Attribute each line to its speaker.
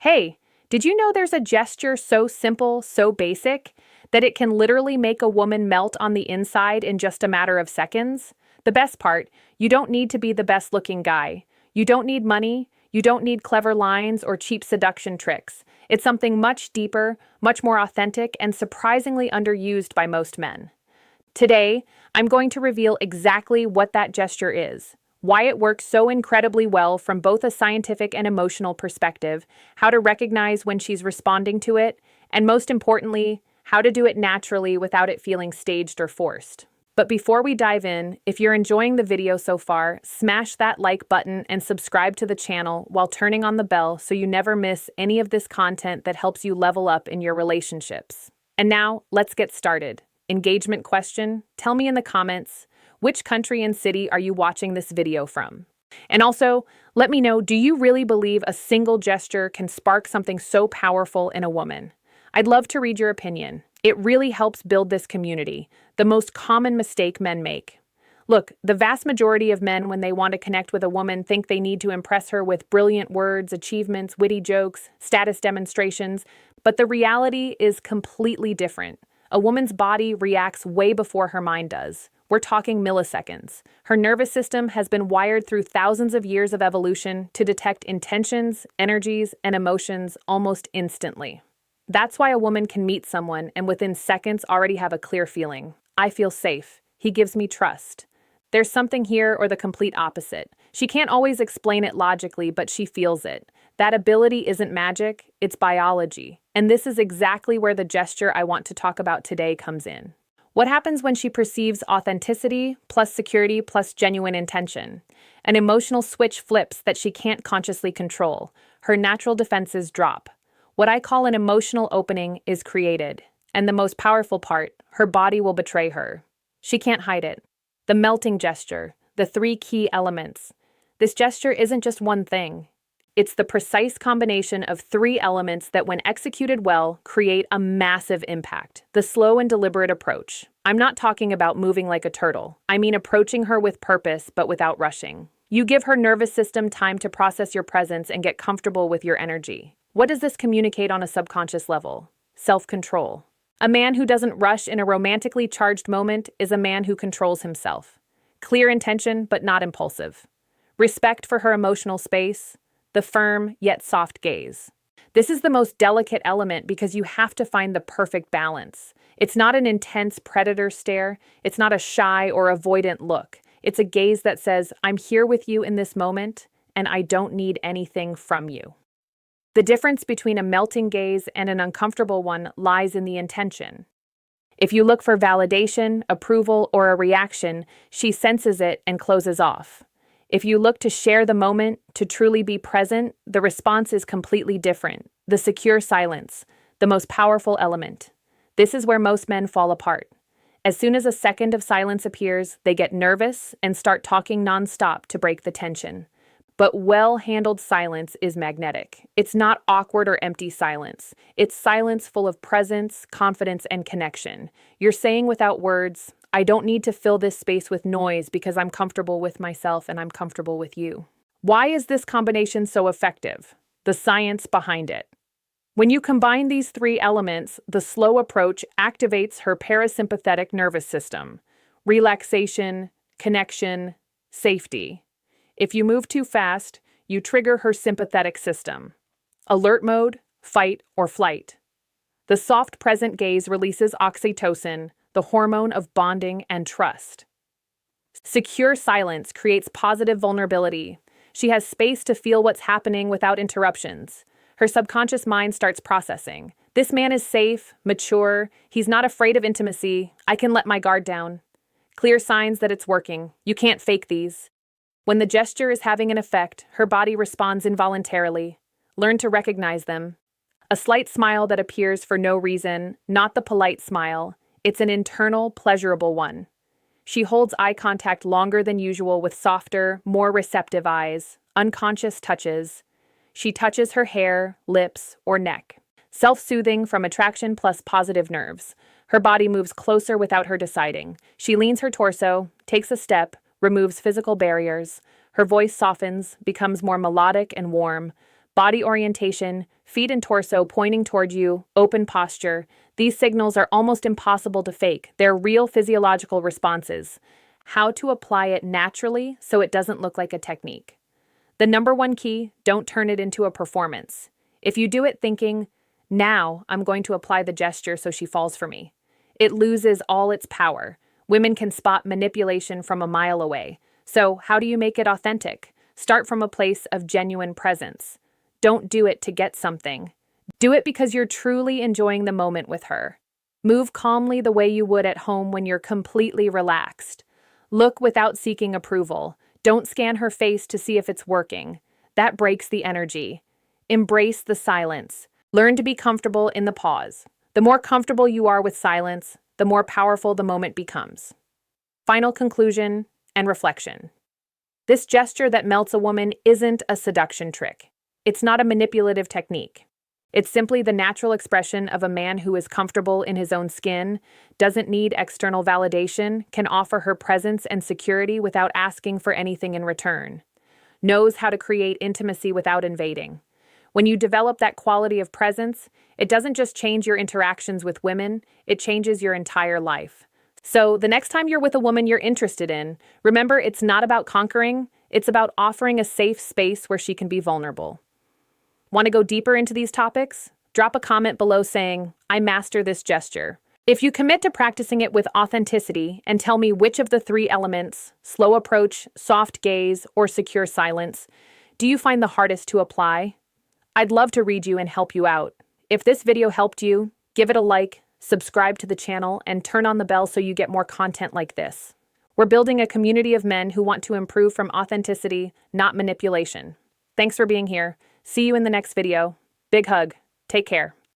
Speaker 1: Hey, did you know there's a gesture so simple, so basic, that it can literally make a woman melt on the inside in just a matter of seconds? The best part, you don't need to be the best looking guy. You don't need money. You don't need clever lines or cheap seduction tricks. It's something much deeper, much more authentic, and surprisingly underused by most men. Today, I'm going to reveal exactly what that gesture is, why it works so incredibly well from both a scientific and emotional perspective, how to recognize when she's responding to it, and most importantly, how to do it naturally without it feeling staged or forced. But before we dive in, if you're enjoying the video so far, smash that like button and subscribe to the channel while turning on the bell so you never miss any of this content that helps you level up in your relationships. And now, let's get started. Engagement question, tell me in the comments, which country and city are you watching this video from? And also, let me know, do you really believe a single gesture can spark something so powerful in a woman? I'd love to read your opinion. It really helps build this community, the most common mistake men make. Look, the vast majority of men, when they want to connect with a woman, think they need to impress her with brilliant words, achievements, witty jokes, status demonstrations, but the reality is completely different. A woman's body reacts way before her mind does. We're talking milliseconds. Her nervous system has been wired through thousands of years of evolution to detect intentions, energies, and emotions almost instantly. That's why a woman can meet someone and within seconds already have a clear feeling. I feel safe. He gives me trust. There's something here or the complete opposite. She can't always explain it logically, but she feels it. That ability isn't magic, it's biology. And this is exactly where the gesture I want to talk about today comes in. What happens when she perceives authenticity plus security plus genuine intention? An emotional switch flips that she can't consciously control. Her natural defenses drop. What I call an emotional opening is created. And the most powerful part, her body will betray her. She can't hide it. The melting gesture, the three key elements. This gesture isn't just one thing. It's the precise combination of three elements that, when executed well, create a massive impact. The slow and deliberate approach. I'm not talking about moving like a turtle. I mean approaching her with purpose, but without rushing. You give her nervous system time to process your presence and get comfortable with your energy. What does this communicate on a subconscious level? Self-control. A man who doesn't rush in a romantically charged moment is a man who controls himself. Clear intention, but not impulsive. Respect for her emotional space. The firm yet soft gaze. This is the most delicate element because you have to find the perfect balance. It's not an intense predator stare. It's not a shy or avoidant look. It's a gaze that says, I'm here with you in this moment, and I don't need anything from you. The difference between a melting gaze and an uncomfortable one lies in the intention. If you look for validation, approval, or a reaction, she senses it and closes off. If you look to share the moment, to truly be present, the response is completely different. The secure silence, the most powerful element. This is where most men fall apart. As soon as a second of silence appears, they get nervous and start talking nonstop to break the tension. But well-handled silence is magnetic. It's not awkward or empty silence. It's silence full of presence, confidence, and connection. You're saying without words, I don't need to fill this space with noise because I'm comfortable with myself and I'm comfortable with you. Why is this combination so effective? The science behind it. When you combine these three elements, the slow approach activates her parasympathetic nervous system. Relaxation, connection, safety. If you move too fast, you trigger her sympathetic system. Alert mode, fight, or flight. The soft present gaze releases oxytocin, the hormone of bonding and trust. Secure silence creates positive vulnerability. She has space to feel what's happening without interruptions. Her subconscious mind starts processing. This man is safe, mature, he's not afraid of intimacy, I can let my guard down. Clear signs that it's working. You can't fake these. When the gesture is having an effect, her body responds involuntarily. Learn to recognize them. A slight smile that appears for no reason, not the polite smile. It's an internal, pleasurable one. She holds eye contact longer than usual with softer, more receptive eyes, unconscious touches. She touches her hair, lips, or neck. Self-soothing from attraction plus positive nerves. Her body moves closer without her deciding. She leans her torso, takes a step, removes physical barriers. Her voice softens, becomes more melodic and warm. Body orientation, feet and torso pointing toward you, open posture. These signals are almost impossible to fake. They're real physiological responses. How to apply it naturally so it doesn't look like a technique. The number one key, don't turn it into a performance. If you do it thinking, now I'm going to apply the gesture so she falls for me, it loses all its power. Women can spot manipulation from a mile away. So how do you make it authentic? Start from a place of genuine presence. Don't do it to get something. Do it because you're truly enjoying the moment with her. Move calmly the way you would at home when you're completely relaxed. Look without seeking approval. Don't scan her face to see if it's working. That breaks the energy. Embrace the silence. Learn to be comfortable in the pause. The more comfortable you are with silence, the more powerful the moment becomes. Final conclusion and reflection. This gesture that melts a woman isn't a seduction trick. It's not a manipulative technique. It's simply the natural expression of a man who is comfortable in his own skin, doesn't need external validation, can offer her presence and security without asking for anything in return, knows how to create intimacy without invading. When you develop that quality of presence, it doesn't just change your interactions with women, it changes your entire life. So, the next time you're with a woman you're interested in, remember it's not about conquering, it's about offering a safe space where she can be vulnerable. Want to go deeper into these topics? Drop a comment below saying, I master this gesture. If you commit to practicing it with authenticity and tell me which of the three elements, slow approach, soft gaze, or secure silence, do you find the hardest to apply? I'd love to read you and help you out. If this video helped you, give it a like, subscribe to the channel, and turn on the bell so you get more content like this. We're building a community of men who want to improve from authenticity, not manipulation. Thanks for being here. See you in the next video. Big hug. Take care.